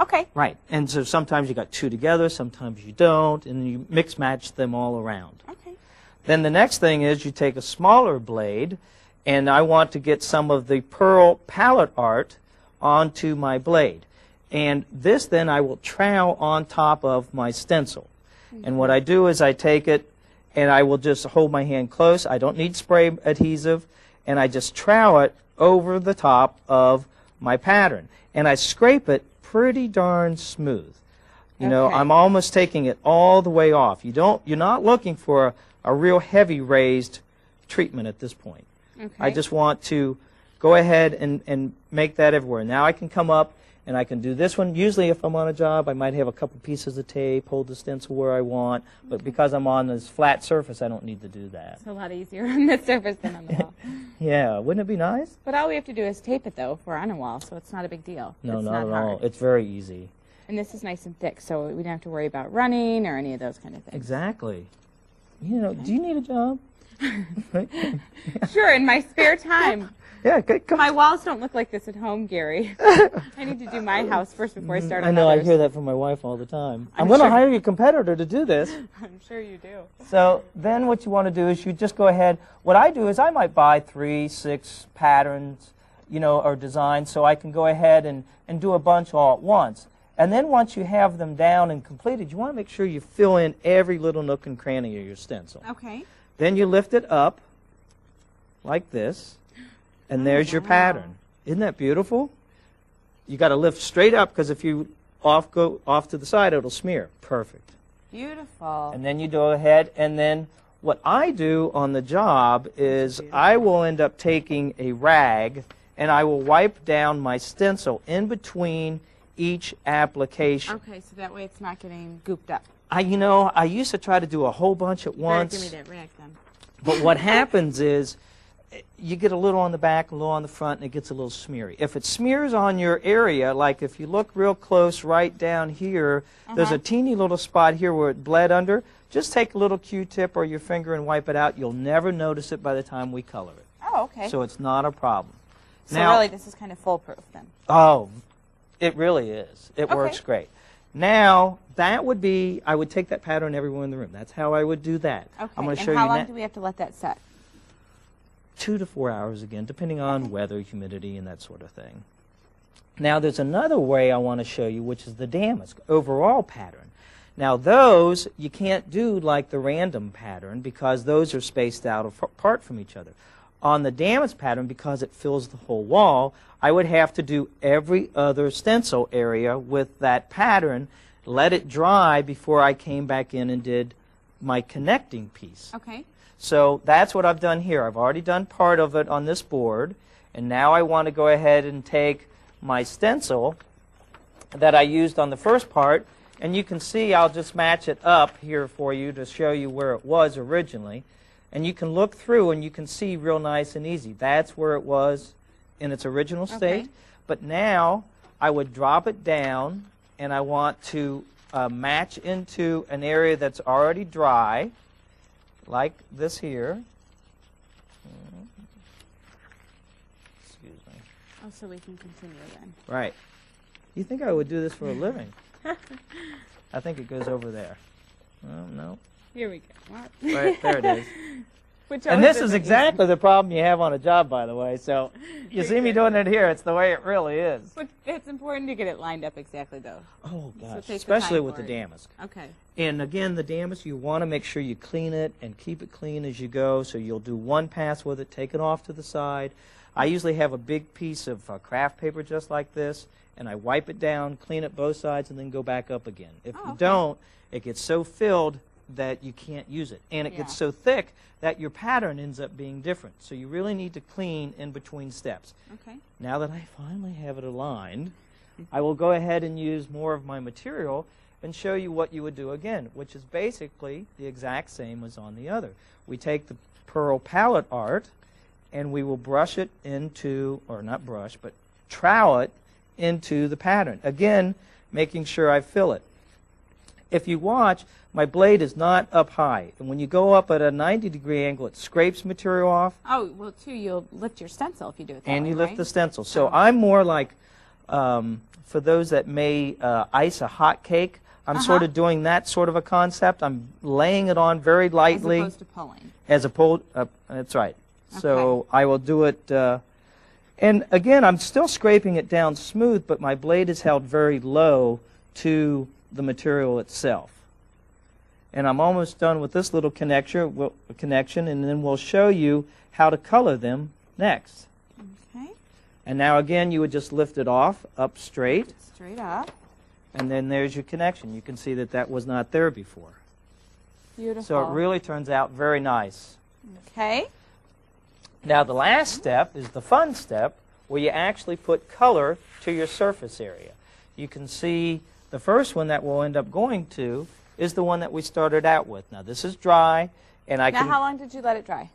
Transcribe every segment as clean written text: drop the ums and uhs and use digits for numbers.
Okay. Right. And so sometimes you got two together, sometimes you don't, and you mix match them all around. Okay. Then the next thing is you take a smaller blade, and I want to get some of the pearl palette art onto my blade. And this then I will trowel on top of my stencil. And what I do is I take it and I will just hold my hand close. I don't need spray adhesive. And I just trowel it over the top of my pattern. And I scrape it pretty darn smooth. You know, I'm almost taking it all the way off. You're not looking for a real heavy raised treatment at this point. Okay. I just want to go ahead and make that everywhere. Now I can come up and I can do this one. Usually if I'm on a job, I might have a couple pieces of tape, hold the stencil where I want, but because I'm on this flat surface, I don't need to do that. It's a lot easier on this surface than on the wall. Yeah, wouldn't it be nice? But all we have to do is tape it, though, if we're on a wall, so it's not a big deal. No, it's not at hard. all. It's very easy. And this is nice and thick, so we don't have to worry about running or any of those kind of things. Exactly. You know, do you need a job? Sure, in my spare time. Yeah, come My walls don't look like this at home, Gary. I need to do my house first before I start on I know, others. I hear that from my wife all the time. I'm I'm going to sure. hire your competitor to do this. I'm sure you do. So then what you want to do is you just go ahead. What I do is I might buy 3, 6 patterns, you know, or designs, so I can go ahead and do a bunch all at once. And then once you have them down and completed, you want to make sure you fill in every little nook and cranny of your stencil. Okay. Then you lift it up like this, and there's your pattern. Isn't that beautiful? You got to lift straight up because if you go off to the side, it'll smear. Perfect. Beautiful. And then you go ahead, and then what I do on the job is I will end up taking a rag and I will wipe down my stencil in between each application. Okay, so that way it's not getting gooped up. I used to try to do a whole bunch at once. Give me that rag then. But what happens is you get a little on the back, a little on the front, and it gets a little smeary. If it smears on your area, like if you look real close right down here, there's a teeny little spot here where it bled under. Just take a little Q-tip or your finger and wipe it out. You'll never notice it by the time we color it. Oh, okay. So it's not a problem. So now, really this is kind of foolproof then. Oh, it really is. It works great. Now, that would be, I would take that pattern everywhere in the room. That's how I would do that. Okay, I'm going to show and how you long do we have to let that set? 2 to 4 hours again, depending on weather, humidity, and that sort of thing. Now, there's another way I want to show you, which is the damask overall pattern. Now, those you can't do like the random pattern because those are spaced out apart from each other. On the damask pattern, because it fills the whole wall, I would have to do every other stencil area with that pattern, let it dry before I came back in and did my connecting piece. Okay. So that's what I've done here. I've already done part of it on this board, and now I want to go ahead and take my stencil that I used on the first part, and you can see I'll just match it up here for you to show you where it was originally. And you can look through and you can see real nice and easy. That's where it was in its original state. But now I would drop it down, and I want to match into an area that's already dry, like this here. Excuse me. Oh, so we can continue then. Right. You think I would do this for a living? I think it goes over there. Oh, no. Here we go. What? Right, there it is. Which And this is exactly the problem you have on a job, by the way. So you see me doing it here. It's the way it really is. But it's important to get it lined up exactly, though. Oh, So gosh, take the especially time with for the it. damask. Okay. And again, the damask, you want to make sure you clean it and keep it clean as you go. So you'll do one pass with it, take it off to the side. I usually have a big piece of craft paper just like this, and I wipe it down, clean it both sides, and then go back up again. If you don't, it gets so filled that you can't use it. And it gets so thick that your pattern ends up being different. So you really need to clean in between steps. Okay. Now that I finally have it aligned, I will go ahead and use more of my material and show you what you would do again, which is basically the exact same as on the other. We take the pearl palette art and we will brush it into, or not brush, but trowel it into the pattern. Again, making sure I fill it. If you watch, my blade is not up high. And when you go up at a 90-degree angle, it scrapes material off. Oh, well, too, you'll lift your stencil if you do it that And way, you lift right? the stencil. So I'm more like for those that may ice a hot cake, I'm sort of doing that sort of a concept. I'm laying it on very lightly. As opposed to pulling. That's right. So I will do it, and again, I'm still scraping it down smooth, but my blade is held very low to the material itself. And I'm almost done with this little connection, and then we'll show you how to color them next. Okay. And now again, you would just lift it off, up straight. Straight up. And then there's your connection. You can see that that was not there before. Beautiful. So it really turns out very nice. Okay. Now the last step is the fun step where you actually put color to your surface area. You can see the first one that we'll end up going to is the one that we started out with. Now this is dry, and Now how long did you let it dry?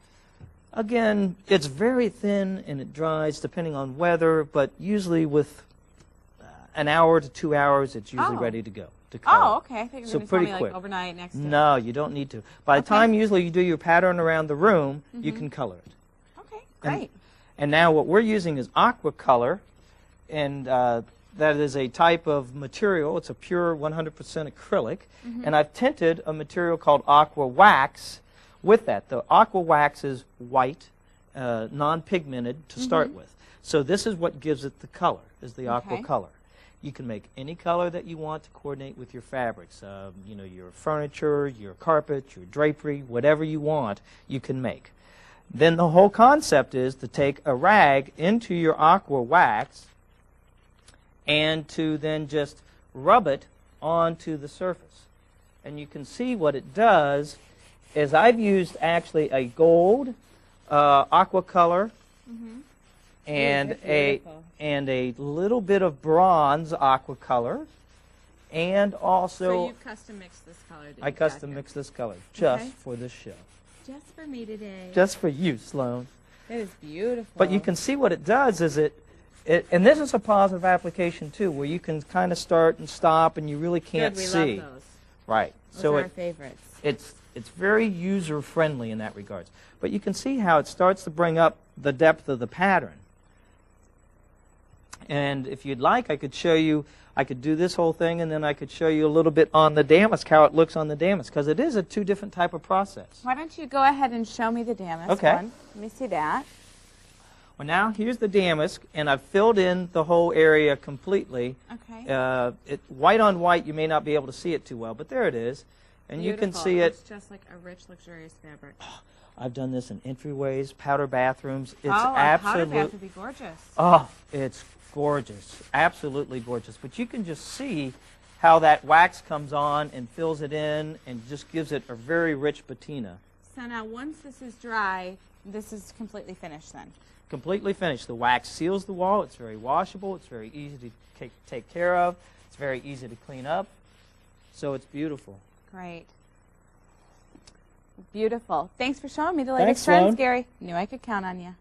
Again, it's very thin and it dries depending on weather, but usually with an hour to 2 hours, it's usually ready to go. To color. Oh, okay. I think you were going to tell me quick. like overnight next day. No, you don't need to. By the time usually you do your pattern around the room, you can color it. Okay, great. And now what we're using is aqua color, and that is a type of material. It's a pure 100% acrylic, and I've tinted a material called aqua wax with that. The aqua wax is white, non-pigmented to start with. So this is what gives it the color, is the aqua color. You can make any color that you want to coordinate with your fabrics. You know, your furniture, your carpet, your drapery, whatever you want, you can make. Then the whole concept is to take a rag into your aqua wax and to then just rub it onto the surface. And you can see what it does is I've used actually a gold aqua color and a little bit of bronze aqua color, and also So you custom mixed this color? I custom mixed this color just for this show. Just for me today. Just for you, Sloan. It is beautiful. But you can see what it does is and this is a positive application too, where you can kind of start and stop, and you really can't see. We love those. Right. Those So are our favorites. it's very user friendly in that regards. But you can see how it starts to bring up the depth of the pattern. And if you'd like, I could show you, I could do this whole thing, and then I could show you a little bit on the damask, how it looks on the damask, because it is a two different type of process. Why don't you go ahead and show me the damask one? Let me see that. Well, now here's the damask, and I've filled in the whole area completely. Okay. White on white, you may not be able to see it too well, but there it is. And Beautiful. You can see it. It's just like a rich, luxurious fabric. I've done this in entryways, powder bathrooms. It's a powder bath would be gorgeous. Oh, it's gorgeous. Absolutely gorgeous. But you can just see how that wax comes on and fills it in and just gives it a very rich patina. So now once this is dry, this is completely finished then? Completely finished. The wax seals the wall. It's very washable. It's very easy to take care of. It's very easy to clean up. So it's beautiful. Great. Beautiful. Thanks for showing me the latest trends, Gary. Knew I could count on you.